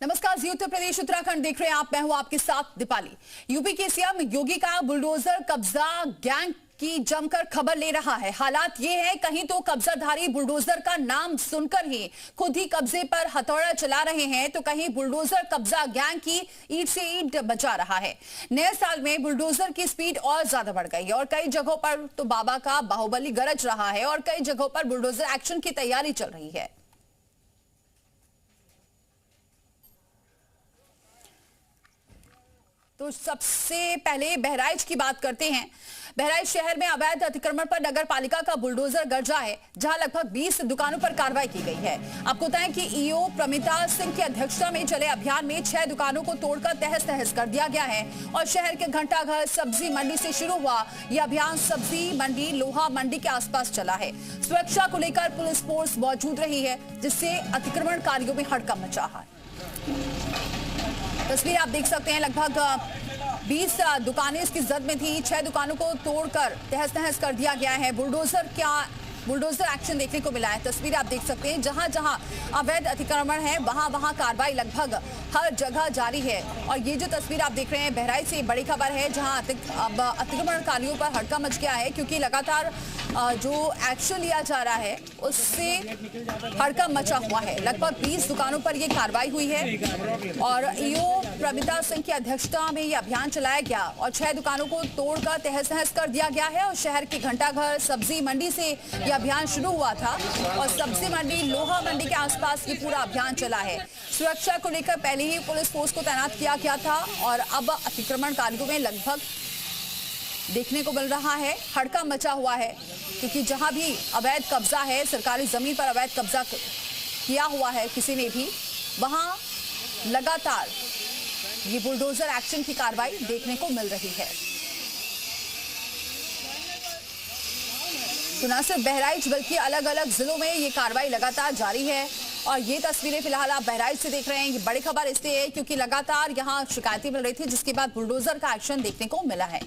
नमस्कार जी, उत्तर प्रदेश उत्तराखंड देख रहे हैं आप। मैं हूं आपके साथ दीपाली। यूपी के सीएम योगी का बुलडोजर कब्जा गैंग की जमकर खबर ले रहा है। हालात ये है, कहीं तो कब्जाधारी बुलडोजर का नाम सुनकर ही खुद ही कब्जे पर हथौड़ा चला रहे हैं, तो कहीं बुलडोजर कब्जा गैंग की ईंट से ईंट बचा रहा है। नए साल में बुलडोजर की स्पीड और ज्यादा बढ़ गई है और कई जगहों पर तो बाबा का बाहुबली गरज रहा है और कई जगहों पर बुलडोजर एक्शन की तैयारी चल रही है। तो सबसे पहले बहराइच की बात करते हैं। बहराइच शहर में अवैध अतिक्रमण पर नगर पालिका का बुलडोजर गरजा है, जहां लगभग 20 दुकानों पर कार्रवाई की गई है। आपको बताएं कि ईओ प्रमिता सिंह की अध्यक्षता में चले अभियान में 6 दुकानों को तोड़कर तहस नहस कर दिया गया है और शहर के घंटाघर सब्जी मंडी से शुरू हुआ यह अभियान सब्जी मंडी, लोहा मंडी के आसपास चला है। सुरक्षा को लेकर पुलिस फोर्स मौजूद रही है, जिससे अतिक्रमणकारियों में हड़कंप मचा है। तस्वीर आप देख सकते हैं, लगभग 20 दुकानें इसकी जद में थी। 6 दुकानों को तोड़कर तहस नहस कर दिया गया है। बुलडोजर एक्शन देखने को मिला है। तस्वीर आप देख सकते हैं, जहां जहां अवैध अतिक्रमण है वहां वहां कार्रवाई लगभग हर जगह जारी है। और ये जो तस्वीर आप देख रहे हैं बहराइच से बड़ी खबर है, जहां अब अतिक्रमणकारियों पर हड़कंप मच गया है, क्योंकि लगातार जो एक्शन लिया जा रहा है उससे हड़कंप मचा हुआ है। लगभग 20 दुकानों पर यह कार्रवाई हुई है और ईओ प्रमिता सिंह की अध्यक्षता में यह अभियान चलाया गया और 6 दुकानों को तोड़कर तहस नहस कर दिया गया है। और शहर के घंटाघर सब्जी मंडी से यह अभियान शुरू हुआ था और सब्जी मंडी, लोहा मंडी के आसपास ये पूरा अभियान चला है। सुरक्षा को लेकर पहले ही पुलिस फोर्स को तैनात किया गया था और अब अतिक्रमणकारियों में लगभग देखने को मिल रहा है हड़कंप मचा हुआ है, क्योंकि जहां भी अवैध कब्जा है, सरकारी जमीन पर अवैध कब्जा किया हुआ है किसी ने भी, वहां लगातार ये बुलडोजर एक्शन की कार्रवाई देखने को मिल रही है। तो न सिर्फ बहराइच बल्कि अलग अलग जिलों में ये कार्रवाई लगातार जारी है। और ये तस्वीरें फिलहाल आप बहराइच से देख रहे हैं। ये बड़ी खबर इसलिए है क्योंकि लगातार यहां शिकायतें मिल रही थी, जिसके बाद बुलडोजर का एक्शन देखने को मिला है।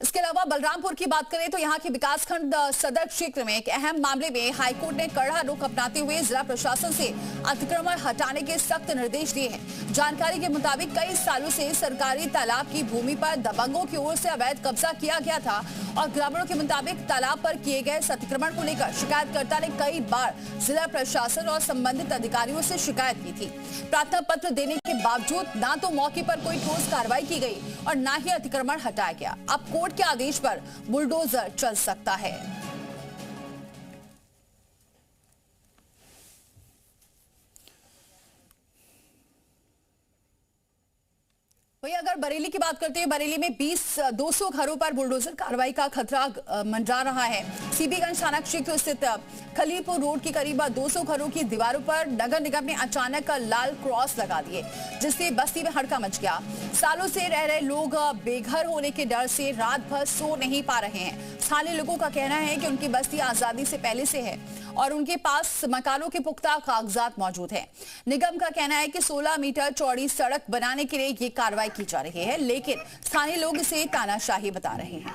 इसके अलावा बलरामपुर की बात करें तो यहां के विकासखंड सदर क्षेत्र में एक अहम मामले में हाईकोर्ट ने कड़ा रुख अपनाते हुए जिला प्रशासन से अतिक्रमण हटाने के सख्त निर्देश दिए हैं। जानकारी के मुताबिक कई सालों से सरकारी तालाब की भूमि पर दबंगों की ओर से अवैध कब्जा किया गया था और ग्रामीणों के मुताबिक तालाब पर किए गए अतिक्रमण को लेकर शिकायतकर्ता ने कई बार जिला प्रशासन और संबंधित अधिकारियों से शिकायत की थी। प्रार्थना पत्र देने के बावजूद ना तो मौके पर कोई ठोस कार्रवाई की गई और ना ही अतिक्रमण हटाया गया। अब कोर्ट के आदेश पर बुलडोजर चल सकता है। वही अगर बरेली की बात करते हैं, बरेली में 200 घरों पर बुलडोजर कार्रवाई का खतरा मंडरा रहा है। सीबीगंज थाना क्षेत्र स्थित खलीपुर रोड के करीब 200 घरों की दीवारों पर नगर निगम ने अचानक लाल क्रॉस लगा दिए, जिससे बस्ती में हड़कंप मच गया। सालों से रह रहे लोग बेघर होने के डर से रात भर सो नहीं पा रहे हैं। स्थानीय लोगों का कहना है कि उनकी बस्ती आजादी से पहले से है और उनके पास मकानों के पुख्ता कागजात मौजूद हैं। निगम का कहना है कि 16 मीटर चौड़ी सड़क बनाने के लिए ये कार्रवाई की जा रही है, लेकिन स्थानीय लोग इसे तानाशाही बता रहे हैं।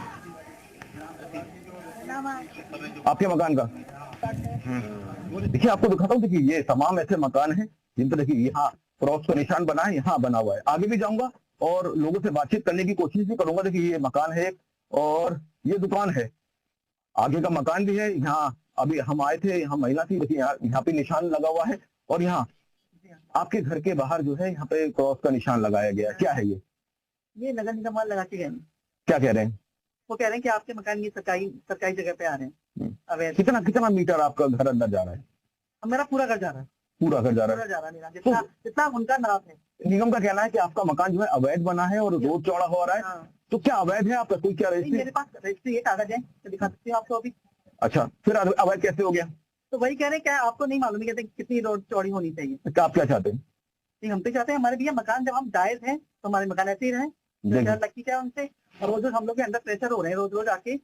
आपके मकान का देखिए, आपको दिखाता हूँ। देखिए, ये तमाम ऐसे मकान हैं जिन पर देखिए यहाँ क्रॉस का निशान बना है, यहाँ बना हुआ है। आगे भी जाऊंगा और लोगों से बातचीत करने की कोशिश भी करूंगा। देखिए, ये मकान है और ये दुकान है, आगे का मकान भी है। यहाँ अभी हम आए थे, यहाँ महिला थी। देखिए, यहाँ पे निशान लगा हुआ है और यहाँ आपके घर के बाहर जो है यहाँ पे क्रॉस का निशान लगाया गया है। क्या है ये नगर निगम वाले लगा के गए। क्या कह रहे हैं? वो कह रहे हैं कि आपके मकान ये सरकारी जगह पे आ रहे हैं। अवैध। कितना मीटर आपका घर अंदर जा रहा है? मेरा पूरा घर जा रहा है। पूरा घर जा रहा है। जितना उनका नाम है। निगम का कहना है कि आपका मकान जो है अवैध बना है और रोड चौड़ा हो रहा है। हाँ। तो क्या अवैध है आपका? कोई क्या रजिस्ट्री? मेरे पास रजिस्ट्री ये कागज है, दिखा सकती हूँ आपको अभी। अच्छा, फिर अवैध कैसे हो गया? तो वही कह रहे हैं, क्या आपको नहीं मालूम, कहते हैं कितनी रोड चौड़ी होनी चाहिए। क्या आप क्या चाहते हैं? हम तो चाहते हैं हमारे भैया मकान जब हम जायज हैं तो हमारे मकान ऐसे ही रहे। लगती क्या उनसे, और रोज हम लोग के अंदर प्रेशर हो रहे हैं रोज आके।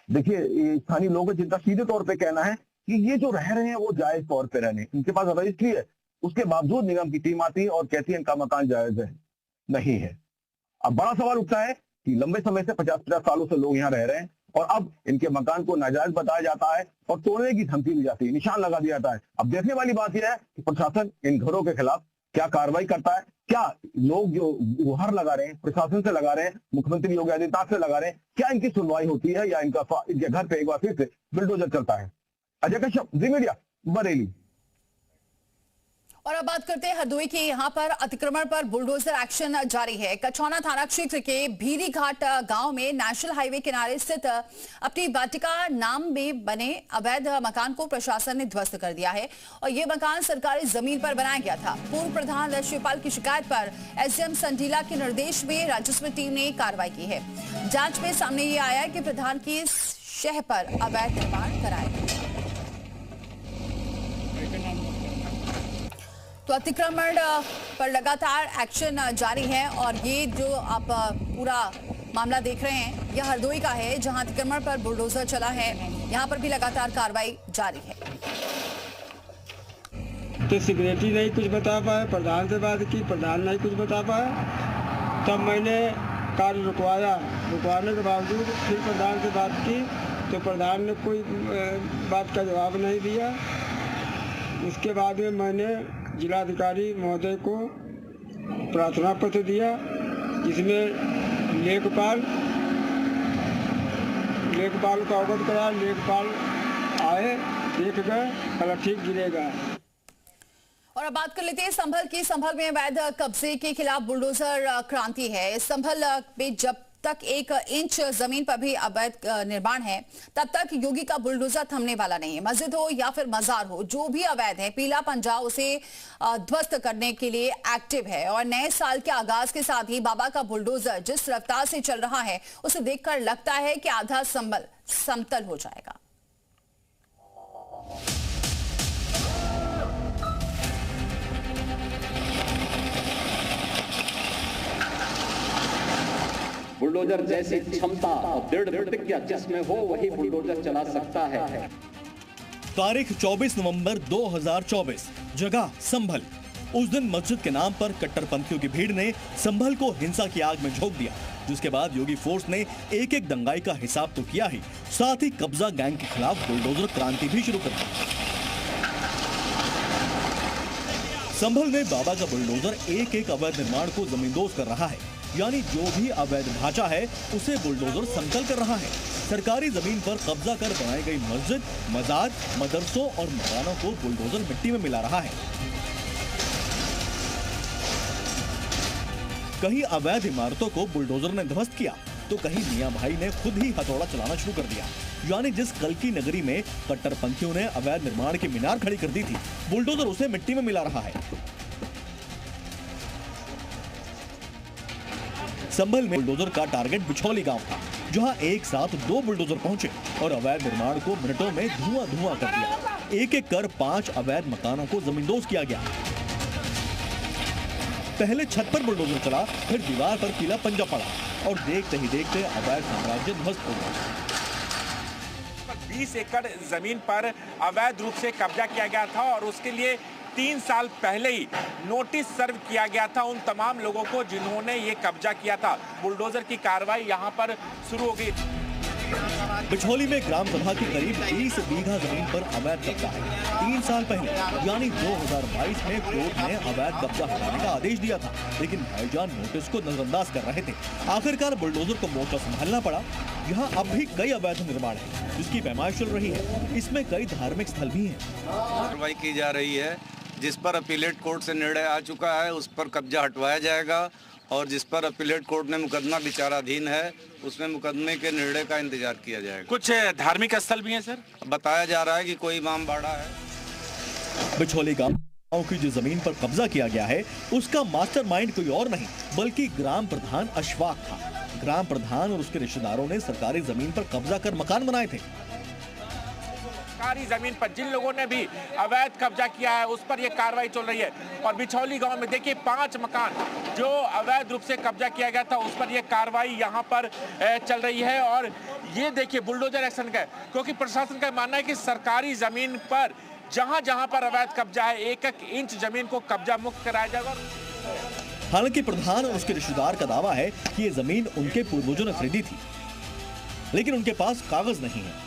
देखिए, स्थानीय लोग जिनका सीधे तौर पे कहना है कि ये जो रह रहे हैं वो जायज तौर पे रहने, इनके पास रजिस्ट्री है, उसके बावजूद निगम की टीम आती है और कहती है इनका मकान जायज है, नहीं है। अब बड़ा सवाल उठता है कि लंबे समय से 50-50 सालों से लोग यहाँ रह रहे हैं और अब इनके मकान को नाजायज बताया जाता है और तोड़ने की धमकी दी जाती है, निशान लगा दिया जाता है। अब देखने वाली बात यह है कि प्रशासन इन घरों के खिलाफ क्या कार्रवाई करता है, क्या लोग जो गुहार लगा रहे हैं प्रशासन से लगा रहे हैं, मुख्यमंत्री योगी आदित्यनाथ से लगा रहे हैं, क्या इनकी सुनवाई होती है या इनके घर पे एक बार फिर से बुलडोजर चलता है। अजय कश्यप, जी मीडिया, बरेली। और अब बात करते हैं हरदोई की। यहाँ पर अतिक्रमण पर बुलडोजर एक्शन जारी है। कछौना थाना क्षेत्र के भीरी घाट गांव में नेशनल हाईवे किनारे स्थित अपनी वाटिका नाम में बने अवैध मकान को प्रशासन ने ध्वस्त कर दिया है और ये मकान सरकारी जमीन पर बनाया गया था। पूर्व प्रधान शिवपाल की शिकायत पर एसडीएम संडीला के निर्देश में राजस्व टीम ने कार्रवाई की है। जांच में सामने ये आया कि प्रधान की शह पर अवैध निर्माण कराया गया। तो अतिक्रमण पर लगातार एक्शन जारी है और ये जो आप पूरा मामला देख रहे हैं यह हरदोई का है, जहां अतिक्रमण पर बुलडोजर चला है। यहां पर भी लगातार कार्रवाई जारी है। तो सेक्रेटरी नहीं कुछ बता पाए, प्रधान से बात की, प्रधान नहीं कुछ बता पाए, तब मैंने कार्य रुकवाने के बावजूद फिर प्रधान से बात की तो प्रधान ने कोई बात का जवाब नहीं दिया। उसके बाद में मैंने जिलाधिकारी महोदय को प्रार्थना पत्र दिया, जिसमें लेखपाल को अवगत कराया। लेखपाल आए, देख गए, कल ठीक गिरेगा। और अब बात कर लेते हैं संभल की। संभल में अवैध कब्जे के खिलाफ बुलडोजर क्रांति है। संभल में जब तक 1 इंच जमीन पर भी अवैध निर्माण है तब तक योगी का बुलडोजर थमने वाला नहीं है। मस्जिद हो या फिर मजार हो, जो भी अवैध है, पीला पंजा उसे ध्वस्त करने के लिए एक्टिव है। और नए साल के आगाज के साथ ही बाबा का बुलडोजर जिस रफ्तार से चल रहा है उसे देखकर लगता है कि आधा संभल समतल हो जाएगा। बुलडोजर जैसी क्षमता और दृढ़ प्रतिज्ञा जिसमें हो वही बुलडोजर चला सकता है। तारीख 24 नवंबर 2024, जगह संभल। उस दिन मस्जिद के नाम पर कट्टरपंथियों की भीड़ ने संभल को हिंसा की आग में झोंक दिया, जिसके बाद योगी फोर्स ने एक एक दंगाई का हिसाब तो किया ही, साथ ही कब्जा गैंग के खिलाफ बुलडोजर क्रांति भी शुरू कर दी। संभल में बाबा का बुलडोजर एक एक अवैध निर्माण को जमींदोज कर रहा है, यानी जो भी अवैध ढांचा है उसे बुलडोजर समतल कर रहा है। सरकारी जमीन पर कब्जा कर बनाई गई मस्जिद, मजार, मदरसों और मकानों को बुलडोजर मिट्टी में मिला रहा है। कहीं अवैध इमारतों को बुलडोजर ने ध्वस्त किया तो कहीं मियां भाई ने खुद ही हथौड़ा चलाना शुरू कर दिया। यानी जिस कल्की नगरी में कट्टरपंथियों ने अवैध निर्माण की मीनार खड़ी कर दी थी, बुलडोजर उसे मिट्टी में मिला रहा है। संभल में बुलडोजर का टारगेट बिछौली गांव था, जहां एक साथ 2 बुलडोजर पहुंचे और अवैध निर्माण को मिनटों में धुआं कर दिया। एक एक कर 5 अवैध मकानों को जमींदोज किया गया। पहले छत पर बुलडोजर चला, फिर दीवार पर पीला पंजा पड़ा और देखते ही देखते अवैध साम्राज्य ध्वस्त हो गया। 20 एकड़ जमीन पर अवैध रूप से कब्जा किया गया था और उसके लिए 3 साल पहले ही नोटिस सर्व किया गया था उन तमाम लोगों को जिन्होंने ये कब्जा किया था। बुलडोजर की कार्रवाई यहाँ पर शुरू हो गई। बिछौली में ग्राम सभा की करीब 20 बीघा जमीन पर अवैध कब्जा है। 3 साल पहले यानी 2022 में कोर्ट ने अवैध कब्जा हटाने का आदेश दिया था, लेकिन भाईजान नोटिस को नजरअंदाज कर रहे थे। आखिरकार बुलडोजर को मोर्चा संभालना पड़ा। यहाँ अब भी कई अवैध निर्माण है, जिसकी पैमाइश चल रही है। इसमें कई धार्मिक स्थल भी हैं। कार्रवाई की जा रही है, जिस पर अपीलेट कोर्ट से निर्णय आ चुका है उस पर कब्जा हटवाया जाएगा और जिस पर अपीलेट कोर्ट में मुकदमा विचाराधीन है उसमें मुकदमे के निर्णय का इंतजार किया जाएगा। कुछ धार्मिक स्थल भी हैं सर, बताया जा रहा है कि कोई इमामबाड़ा है। बिछौली गांव की जो जमीन पर कब्जा किया गया है उसका मास्टरमाइंड कोई और नहीं बल्कि ग्राम प्रधान अशफाक था। ग्राम प्रधान और उसके रिश्तेदारों ने सरकारी जमीन पर कब्जा कर मकान बनाए थे। सरकारी जमीन पर जिन लोगों ने भी अवैध कब्जा किया है उस पर यह कार्रवाई चल रही है। और बिछौली गांव में देखिए 5 मकान जो अवैध रूप से कब्जा किया गया था उस पर यह कार्रवाई यहां पर चल रही है। और ये देखिए बुलडोजर एक्शन का, क्योंकि प्रशासन का मानना है कि सरकारी जमीन पर जहां पर अवैध कब्जा है 1-1 इंच जमीन को कब्जा मुक्त कराया जाएगा। हालांकि प्रधान और उसके रिश्तेदार का दावा है कि ये जमीन उनके पूर्वजों ने खरीदी थी। लेकिन उनके पास कागज नहीं है।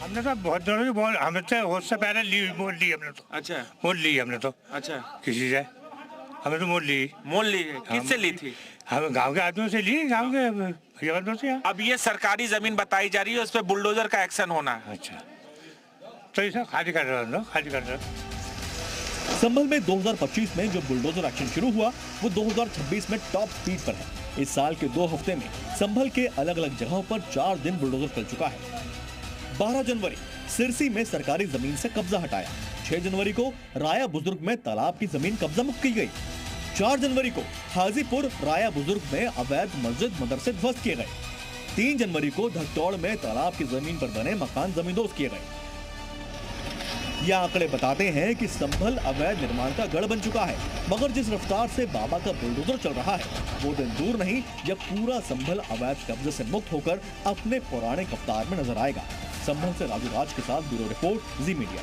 हमने तो बहुत दिनों की हमने तो उससे पहले मोल ली हमने तो। अच्छा, मोल ली हमने तो। अच्छा, किसी से हमने तो मोल ली है। किससे ली थी? हम गांव के आदमियों से ली, गांव के भैया से। अब ये सरकारी जमीन बताई जा रही है, उस पर बुलडोजर का एक्शन होना है। अच्छा, तो इसे खाली कर रहे हो, खाली कर रहे हो। संभल में 2025 में जो बुलडोजर एक्शन शुरू हुआ वो 2026 में टॉप स्पीड पर है। इस साल के 2 हफ्ते में संभल के अलग अलग जगहों पर 4 दिन बुलडोजर चल चुका है। 12 जनवरी सिरसी में सरकारी जमीन से कब्जा हटाया। 6 जनवरी को राया बुजुर्ग में तालाब की जमीन कब्जा मुक्त की गई। 4 जनवरी को हाजीपुर राया बुजुर्ग में अवैध मस्जिद मदरसे ध्वस्त किए गए। 3 जनवरी को धकतौड़ में तालाब की जमीन पर बने मकान जमींदोज किए गए। यह आंकड़े बताते हैं कि संभल अवैध निर्माण का गढ़ बन चुका है, मगर जिस रफ्तार से बाबा का बुलडोजर चल रहा है वो दिन दूर नहीं जब पूरा संभल अवैध कब्जे से मुक्त होकर अपने पुराने कफ्तार में नजर आएगा। संभल से राजू राज के साथ ब्यूरो रिपोर्ट, जी मीडिया।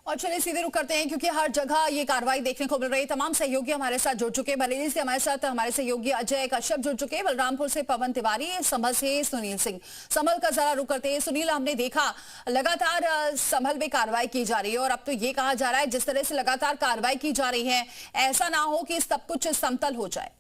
और चलिए सीधे रुक करते हैं क्योंकि हर जगह ये कार्रवाई देखने को मिल रही है। तमाम सहयोगी हमारे साथ जुड़ चुके हैं। बरेली से हमारे साथ हमारे सहयोगी अजय कश्यप जुड़ चुके हैं, बलरामपुर से पवन तिवारी, संभल से सुनील सिंह। संभल का जरा रुक करते हैं। सुनील, हमने देखा लगातार संभल में कार्रवाई की जा रही है और अब तो ये कहा जा रहा है जिस तरह से लगातार कार्रवाई की जा रही है ऐसा ना हो कि सब कुछ समतल हो जाए।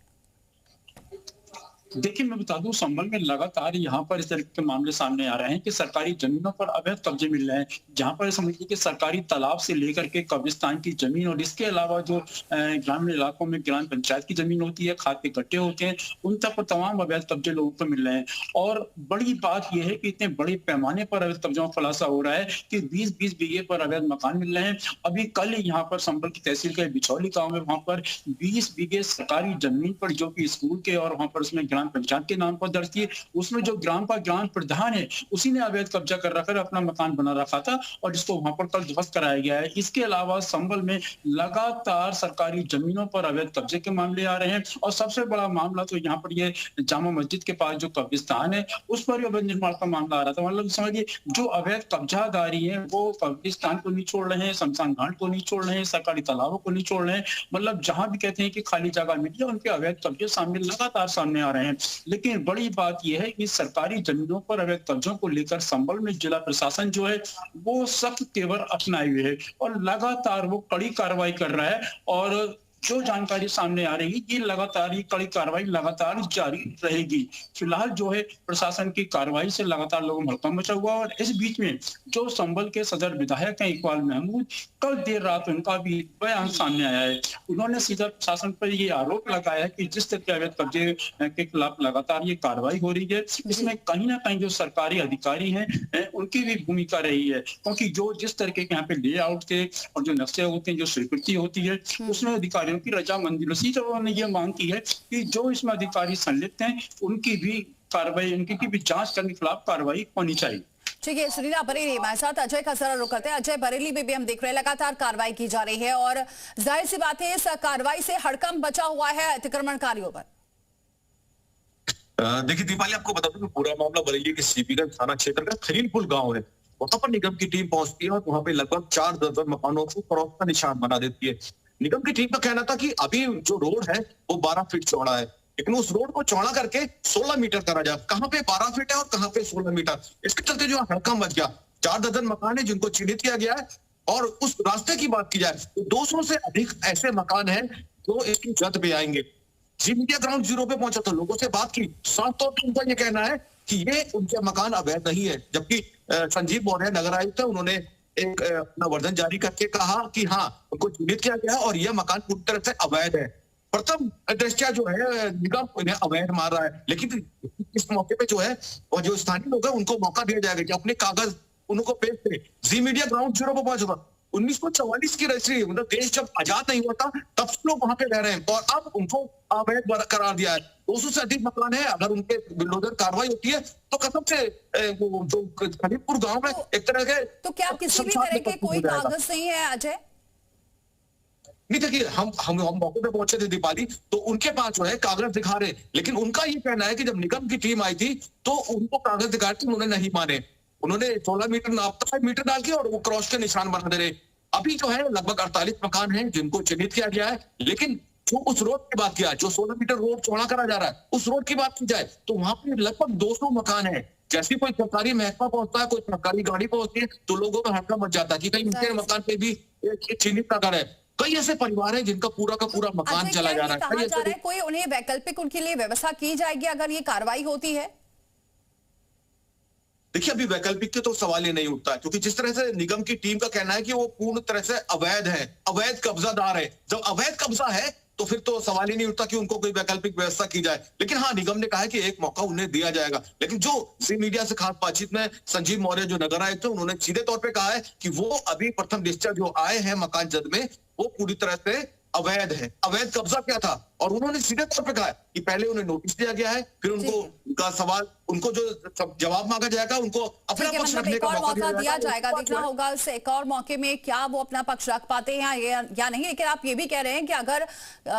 देखिए, मैं बता दूं, संभल में लगातार यहाँ पर इस तरह के मामले सामने आ रहे हैं कि सरकारी जमीनों पर अवैध कब्जे मिल रहे हैं। जहाँ पर समझिए कि सरकारी तालाब से लेकर के कब्रिस्तान की जमीन और इसके अलावा जो ग्रामीण इलाकों में ग्राम पंचायत की जमीन होती है, खाद के गट्टे होते हैं, उन तक पर तमाम अवैध कब्जे लोगों को मिल रहे हैं। और बड़ी बात यह है कि इतने बड़े पैमाने पर अवैध कब्जों का खुलासा हो रहा है कि 20-20 बीघे पर अवैध मकान मिल रहे हैं। अभी कल यहाँ पर संभल की तहसील के बिछौली गाँव में वहां पर 20 बीघे सरकारी जमीन पर जो कि स्कूल के और वहां पर उसमें पंचायत के नाम पर दर्ज किए, उसमें जो ग्राम का ग्राम प्रधान है उसी ने अवैध कब्जा कर रखकर अपना मकान बना रखा था और जिसको वहां पर कल ध्वस्त कराया गया है। इसके अलावा संभल में लगातार सरकारी जमीनों पर अवैध कब्जे के मामले आ रहे हैं और सबसे बड़ा मामला तो यहाँ पर ये जामा मस्जिद के पास जो कब्रिस्तान है उस पर अवैध निर्माण का मामला आ रहा था। मतलब समझिए, जो अवैध कब्जादारी है वो कब्रिस्तान को नहीं छोड़ रहे हैं, शमशान घाट को नहीं छोड़ रहे हैं, सरकारी तालाबों को नहीं छोड़ रहे हैं। मतलब जहां भी कहते हैं कि खाली जगह मिली है उनके अवैध कब्जे लगातार सामने आ रहे हैं। लेकिन बड़ी बात यह है कि सरकारी जमीनों पर अवैध कब्जों को लेकर संभल में जिला प्रशासन जो है वो सख्त तेवर अपनाए हुए है और लगातार वो कड़ी कार्रवाई कर रहा है। और जो जानकारी सामने आ रही है ये लगातार ये कड़ी कार्रवाई लगातार जारी रहेगी। फिलहाल जो है प्रशासन की कार्रवाई से लगातार लोगों में हड़कंप मचा हुआ। और इस बीच में जो संभल के सदर विधायक हैं इकबाल महमूद, कल देर रात उनका भी बयान सामने आया है। उन्होंने सीधा प्रशासन पर ये आरोप लगाया है कि जिस तरह के अवैध कब्जे के खिलाफ लगातार ये कार्रवाई हो रही है, इसमें कहीं ना कहीं जो सरकारी अधिकारी हैं उनकी भी भूमिका रही है। क्योंकि जो जिस तरीके के यहाँ पे लेआउट के और जो नक्शे होते हैं, जो स्वीकृति होती है, उसमें अधिकारियों की रजामंदी रसीद। उन्होंने ये मांग की है कि जो इसमें अधिकारी संलिप्त हैं उनकी भी कार्रवाई, उनकी भी जांच करने के खिलाफ कार्रवाई होनी चाहिए। ठीक है सुनील, आप बरेली हमारे साथ अजय का जरा रुक करते हैं। अजय, बरेली में भी हम देख रहे हैं लगातार कार्रवाई की जा रही है और जाहिर सी बात है इस कार्रवाई से हड़कंप बचा हुआ है अतिक्रमणकारियों पर। देखिए दीपाली, आपको बता दूं कि पूरा मामला बरेली के सीपीगंज थाना क्षेत्र का खलीलपुर गांव है। वहां पर निगम की टीम पहुंचती है और वहां पे लगभग 4 दर्जन मकानों को क्रॉस का निशान बना देती है। निगम की टीम का कहना था कि अभी जो रोड है वो 12 फीट चौड़ा है, लेकिन उस रोड को चौड़ा करके 16 मीटर करा जाए। कहां पे 12 फीट है और कहां पे 16 मीटर, इसके चलते जो हड़कंप मच गया। 4 दर्जन मकान है जिनको चिन्हित किया गया है। और उस रास्ते की बात की जाए तो 200 से अधिक ऐसे मकान हैं जो इसकी जद पे आएंगे। जी मीडिया ग्राउंड जीरो पे पहुंचा था, लोगों से बात की, साफ तौर पर उनका ये कहना है कि ये उनके मकान अवैध नहीं है। जबकि संजीव मौर्य नगर आयुक्त है, उन्होंने एक अपना वर्जन जारी करके कहा कि हाँ उनको चिन्हित किया गया है और यह मकान पूरी तरह से अवैध है। प्रथम दृष्टया जो है निगम इन्हें अवैध मार रहा है, लेकिन इस मौके पे जो है और जो स्थानीय लोग हैं उनको मौका दिया जाएगा कि अपने कागज उनको पेश करें। जी मीडिया ग्राउंड जीरो पर पहुंचा था। 1944 की रजिस्ट्री, मतलब देश जब आजाद नहीं हुआ था तब से लोग वहां पे रह रहे हैं और अब उनको अवैध करार दिया है। 200 से अधिक मकान है। अगर उनके बुलडोजर कार्रवाई होती है तो कसम से जो खलीलपुर गांव में एक तरह के तो क्या किसी भी तरह के कोई कागज नहीं है अजय? नहीं, देखिए हम मौके पे पहुंचे थे दीपाली, तो उनके पास जो है कागज दिखा रहे, लेकिन उनका ये कहना है कि जब निगम की टीम आई थी तो उनको कागज दिखाए थे, उन्होंने नहीं माने। उन्होंने 16 मीटर नापता 5 मीटर डाल के और वो क्रॉस के निशान बना दे रहे। अभी जो है लगभग 48 मकान हैं जिनको चिन्हित किया गया है, लेकिन जो उस रोड की बात किया, जो 16 मीटर रोड चौड़ा करा जा रहा है, उस रोड की बात की जाए तो वहां पे लगभग 200 मकान है। जैसे कोई सरकारी महकमा पहुंचता है, कोई सरकारी गाड़ी पहुंचती है, तो लोगों में हड़कंप मच जाता है कि कहीं उनके मकान पे भी चिन्हित का घर है। कई ऐसे परिवार हैं जिनका पूरा का पूरा मकान चला जा रहा है। कोई उन्हें वैकल्पिक उनके लिए व्यवस्था की जाएगी अगर ये कार्रवाई होती है? देखिए, अभी वैकल्पिक के तो सवाल ही नहीं उठता है, क्योंकि जिस तरह से निगम की टीम का कहना है कि वो पूर्ण तरह से अवैध है, अवैध कब्जादार है। जब अवैध कब्जा है तो फिर तो सवाल ही नहीं उठता कि उनको कोई वैकल्पिक व्यवस्था की जाए। लेकिन हाँ, निगम ने कहा है कि एक मौका उन्हें दिया जाएगा। लेकिन जो जी मीडिया से खास बातचीत में संजीव मौर्य जो नगर आए थे, उन्होंने सीधे तौर पे कहा है कि वो अभी प्रथम दृष्टया जो आए हैं मकान जद में, वो पूरी तरह से अवैध है। अवैध कब्जा क्या था, और उन्होंने सीधे तौर पे कहा है कि पहले उन्हें नोटिस दिया गया है, फिर उनका सवाल, उनको जो जवाब मांगा जाएगा, उनको अपना पक्ष रखने का मौका दिया जाएगा। देखना होगा उस एक और मौके में क्या वो अपना पक्ष रख पाते हैं या नहीं। लेकिन आप ये भी कह रहे हैं कि अगर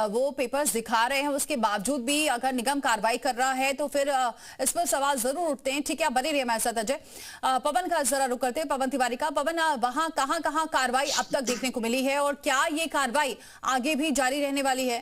वो पेपर्स दिखा रहे हैं, उसके बावजूद भी अगर निगम कार्रवाई कर रहा है तो फिर इस पर सवाल जरूर उठते हैं। ठीक है, आप बने रहिए हमारे साथ। अजय, पवन का जरा रुक करते हैं, पवन तिवारी का। पवन, वहां कहां कार्रवाई अब तक देखने को मिली है और क्या ये कार्रवाई आगे भी जारी रहने वाली है?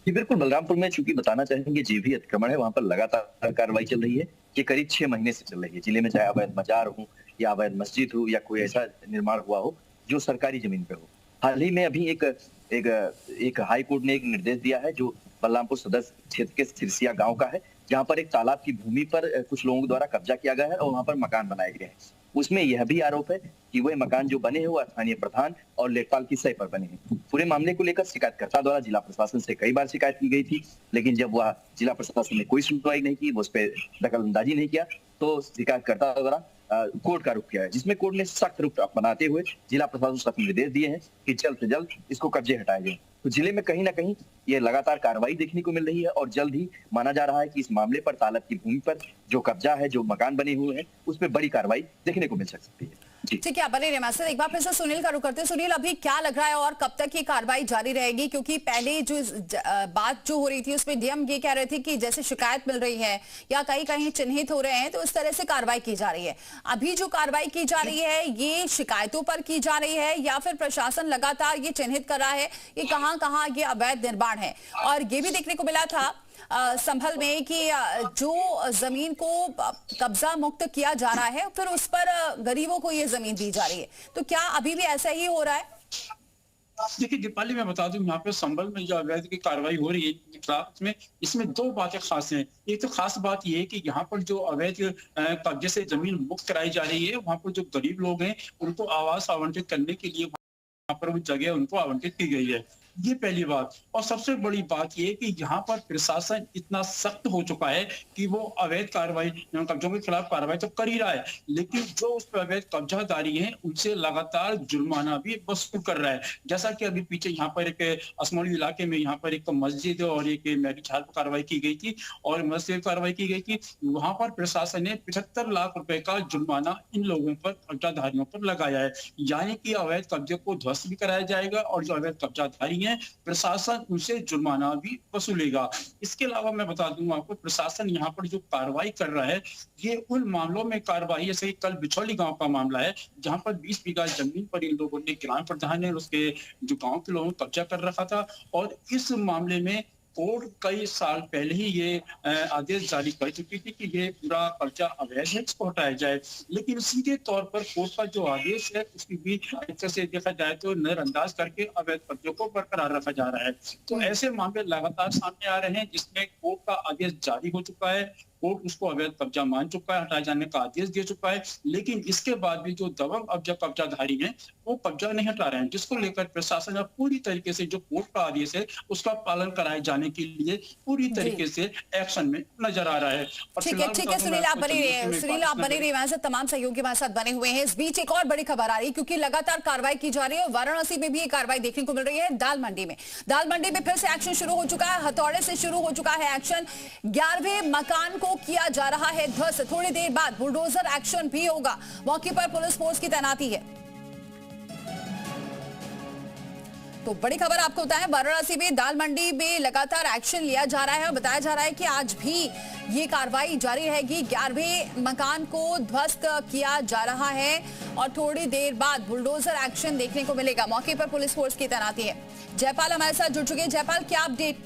जी बिल्कुल, बलरामपुर में चूंकि बताना चाहेंगे जे भी अतिक्रमण है, वहां पर लगातार कार्रवाई चल रही है। ये करीब 6 महीने से चल रही है। जिले में चाहे अवैध मजार हो या अवैध मस्जिद हो या कोई ऐसा निर्माण हुआ हो जो सरकारी जमीन पे हो। हाल ही में अभी एक हाई कोर्ट ने एक निर्देश दिया है जो बलरामपुर सदर क्षेत्र के सिरसिया गांव का है, जहां पर एक तालाब की भूमि पर कुछ लोगों द्वारा कब्जा किया गया है और वहां पर मकान बनाए गए हैं। उसमें यह भी आरोप है कि वह मकान जो बने हैं वो स्थानीय प्रधान और लेखपाल की सही पर बने हैं। पूरे मामले को लेकर शिकायतकर्ता द्वारा जिला प्रशासन से कई बार शिकायत की गई थी, लेकिन जब वह जिला प्रशासन ने कोई सुनवाई नहीं की, वो उस पर दखलंदाजी नहीं किया, तो शिकायतकर्ता द्वारा कोर्ट का रुख किया है, जिसमें कोर्ट ने सख्त रुख अपनाते हुए जिला प्रशासन को निर्देश दिए हैं कि जल्द से जल्द इसको कब्जे हटाए जाए। तो जिले में कहीं ना कहीं ये लगातार कार्रवाई देखने को मिल रही है और जल्द ही माना जा रहा है कि इस मामले पर तालाब की भूमि पर जो कब्जा है, जो मकान बने हुए हैं, उसमें बड़ी कार्रवाई देखने को मिल सकती है। ठीक है, आप बने रहिए। एक बार फिर से सुनील का रुख करते हैं। सुनील, अभी क्या लग रहा है और कब तक ये कार्रवाई जारी रहेगी? क्योंकि पहले जो बात जो हो रही थी उसमें डीएम ये कह रहे थे कि जैसे शिकायत मिल रही है या कहीं कहीं चिन्हित हो रहे हैं तो इस तरह से कार्रवाई की जा रही है। अभी जो कार्रवाई की जा रही है ये शिकायतों पर की जा रही है या फिर प्रशासन लगातार ये चिन्हित कर रहा है कि कहां ये अवैध निर्माण है? और ये भी देखने को मिला था संभल में कि जो जमीन को कब्जा मुक्त किया जा रहा है फिर उस पर गरीबों को ये जमीन दी जा रही है। तो क्या अभी भी ऐसा ही हो रहा है? देखिए दीपाली, मैं बता दूं, यहाँ पे संभल में जो अवैध की कार्रवाई हो रही है इसमें 2 बातें खास हैं। एक तो खास बात ये है कि यहाँ पर जो अवैध कब्जे से जमीन मुक्त कराई जा रही है, वहाँ पर जो गरीब लोग हैं उनको आवास आवंटित करने के लिए वहाँ पर वो जगह उनको आवंटित की गई है। ये पहली बात। और सबसे बड़ी बात ये कि यहाँ पर प्रशासन इतना सख्त हो चुका है कि वो अवैध कार्रवाई, कब्जों के खिलाफ कार्रवाई तो कर ही रहा है, लेकिन जो उस पर अवैध कब्जादारी है उनसे लगातार जुर्माना भी वसूल कर रहा है। जैसा कि अभी पीछे यहाँ पर एक असमौली इलाके में यहाँ पर एक मस्जिद और एक मैरिज हॉल पर कार्रवाई की गई थी और मस्जिद कार्रवाई की गई थी। वहां पर प्रशासन ने 75 लाख रुपए का जुर्माना इन लोगों पर, कब्जाधारियों पर लगाया है। यानी कि अवैध कब्जे को ध्वस्त भी कराया जाएगा और जो अवैध कब्जाधारी प्रशासन उनसे जुर्माना भी वसूलेगा। इसके अलावा मैं बता दूं आपको, प्रशासन यहाँ पर जो कार्रवाई कर रहा है ये उन मामलों में कार्रवाई, जैसे कल बिछौली गांव का मामला है जहां पर 20 बीघा जमीन पर इन लोगों ने, ग्राम प्रधान ने उसके जो गांव के लोगों ने कब्जा कर रखा था और इस मामले में कोर्ट कई साल पहले ही ये आदेश जारी कर चुकी थी कि ये पूरा कब्जा अवैध है, इसको हटाया जाए। लेकिन सीधे तौर पर कोर्ट का जो आदेश है उसकी भी एक तरह से देखा जाए तो नजरअंदाज करके अवैध कब्जों को बरकरार रखा जा रहा है। तो ऐसे मामले लगातार सामने आ रहे हैं जिसमें कोर्ट का आदेश जारी हो चुका है, कोर्ट उसको अवैध कब्जा मान चुका है, हटाए जाने का आदेश दे चुका है, लेकिन इसके बाद भी जो दबंग कब्जाधारी हैं वो कब्जा नहीं हटा रहे हैं, जिसको लेकर प्रशासन अब पूरी तरीके से जो कोर्ट का आदेश है उसका पालन कराए जाने के लिए पूरी तरीके से एक्शन में नजर आ रहा है। ठीक है सुनील, आप बने रहिए। सुनील, आप बने रहिए, हमारे साथ तमाम सहयोगी हमारे साथ बने हुए हैं। इस बीच एक और बड़ी खबर आ रही है क्योंकि लगातार कार्रवाई की जा रही है। वाराणसी में भी ये कार्रवाई देखने को मिल रही है। दाल मंडी में फिर से एक्शन शुरू हो चुका है, हथौड़े से शुरू हो चुका है एक्शन। 11वें मकान को किया जा रहा है ध्वस्त। थोड़ी देर बाद बुलडोजर एक्शन भी होगा। मौके पर पुलिस फोर्स की तैनाती है। तो बड़ी खबर आपको बताएं, वाराणसी में दाल मंडी में लगातार एक्शन लिया जा रहा है। बताया जा रहा है कि आज भी ये कार्रवाई जारी रहेगी। 11वें मकान को ध्वस्त किया जा रहा है और थोड़ी देर बाद बुलडोजर एक्शन देखने को मिलेगा। मौके पर पुलिस फोर्स की तैनाती है। जयपाल हमारे साथ जुड़ चुके हैं। जयपाल, क्या अपडेट?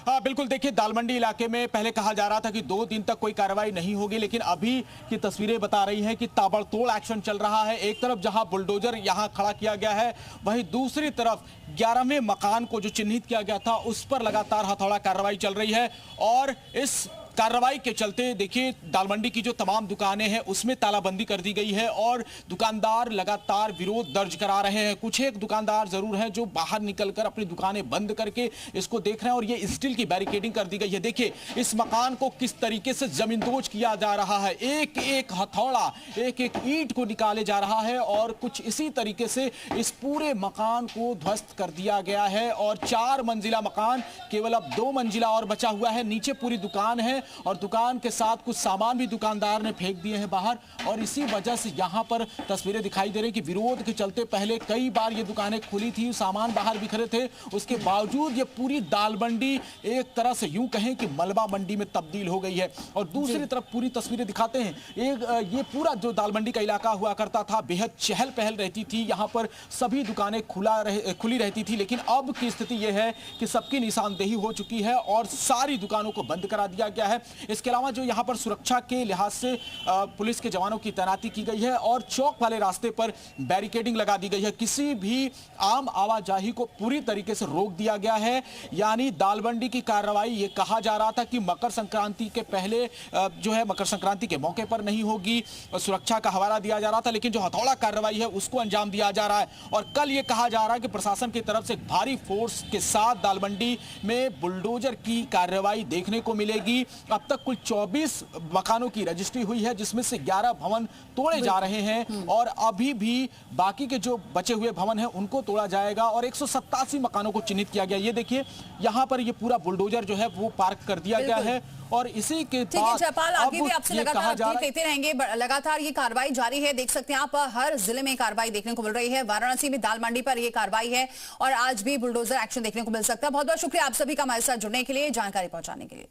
हाँ बिल्कुल, देखिए दालमंडी इलाके में पहले कहा जा रहा था कि 2 दिन तक कोई कार्रवाई नहीं होगी, लेकिन अभी की तस्वीरें बता रही हैं कि ताबड़तोड़ एक्शन चल रहा है। एक तरफ जहां बुलडोजर यहां खड़ा किया गया है, वहीं दूसरी तरफ 11वें मकान को जो चिन्हित किया गया था उस पर लगातार हथौड़ा कार्रवाई चल रही है। और इस कार्रवाई के चलते देखिए दालमंडी की जो तमाम दुकानें हैं उसमें तालाबंदी कर दी गई है और दुकानदार लगातार विरोध दर्ज करा रहे हैं। कुछ एक दुकानदार जरूर हैं जो बाहर निकलकर अपनी दुकानें बंद करके इसको देख रहे हैं और ये स्टील की बैरिकेडिंग कर दी गई है। देखिए इस मकान को किस तरीके से जमींदोज किया जा रहा है, एक एक हथौड़ा, एक एक ईंट को निकाले जा रहा है और कुछ इसी तरीके से इस पूरे मकान को ध्वस्त कर दिया गया है। और 4 मंजिला मकान केवल अब 2 मंजिला और बचा हुआ है। नीचे पूरी दुकान है और दुकान के साथ कुछ सामान भी दुकानदार ने फेंक दिए हैं बाहर। और इसी वजह से यहां पर तस्वीरें दिखाई दे रही कि विरोध के चलते पहले कई बार ये दुकानें खुली थी, सामान बाहर बिखरे थे, उसके बावजूद ये पूरी दाल मंडी एक तरह से यूं कहें कि मलबा मंडी में तब्दील हो गई है। और दूसरी तरफ पूरी तस्वीरें दिखाते हैं, ये पूरा जो दाल मंडी का इलाका हुआ करता था बेहद चहल पहल रहती थी, यहाँ पर सभी दुकानें खुली रहती थी। लेकिन अब की स्थिति यह है कि सबकी निशानदेही हो चुकी है और सारी दुकानों को बंद करा दिया गया है। इसके अलावा जो यहां पर सुरक्षा के लिहाज से पुलिस के जवानों की तैनाती की गई है और चौक वाले रास्ते पर बैरिकेडिंग लगा दी गई है। किसी भी आम आवाजाही को पूरी तरीके से रोक दिया गया है। यानी दालमंडी की कार्रवाई ये कहा जा रहा था कि मकर संक्रांति के पहले जो है मकर संक्रांति के मौके पर नहीं होगी, सुरक्षा का हवाला दिया जा रहा था, लेकिन जो हथौड़ा कार्रवाई है उसको अंजाम दिया जा रहा है। और कल ये कहा जा रहा है कि प्रशासन की तरफ से भारी फोर्स के साथ दालमंडी में बुलडोजर की कार्रवाई देखने को मिलेगी। अब तक कुल 24 मकानों की रजिस्ट्री हुई है, जिसमें से 11 भवन तोड़े जा रहे हैं और अभी भी बाकी के जो बचे हुए भवन हैं उनको तोड़ा जाएगा और 187 मकानों को चिन्हित किया गया। ये देखिए यहाँ पर ये पूरा बुलडोजर जो है वो पार्क कर दिया गया है और इसी के बाद जयपाल, आगे भी आपसे लगातार अपडेट लेते रहेंगे। लगातार ये कार्रवाई जारी है। देख सकते हैं आप, हर जिले में कार्रवाई देखने को मिल रही है। वाराणसी में दाल मंडी पर ये कार्रवाई है और आज भी बुलडोजर एक्शन देखने को मिल सकता है। बहुत बहुत शुक्रिया आप सभी का हमारे साथ जुड़ने के लिए, जानकारी पहुंचाने के लिए।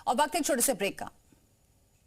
और वक्त एक छोटे से ब्रेक का।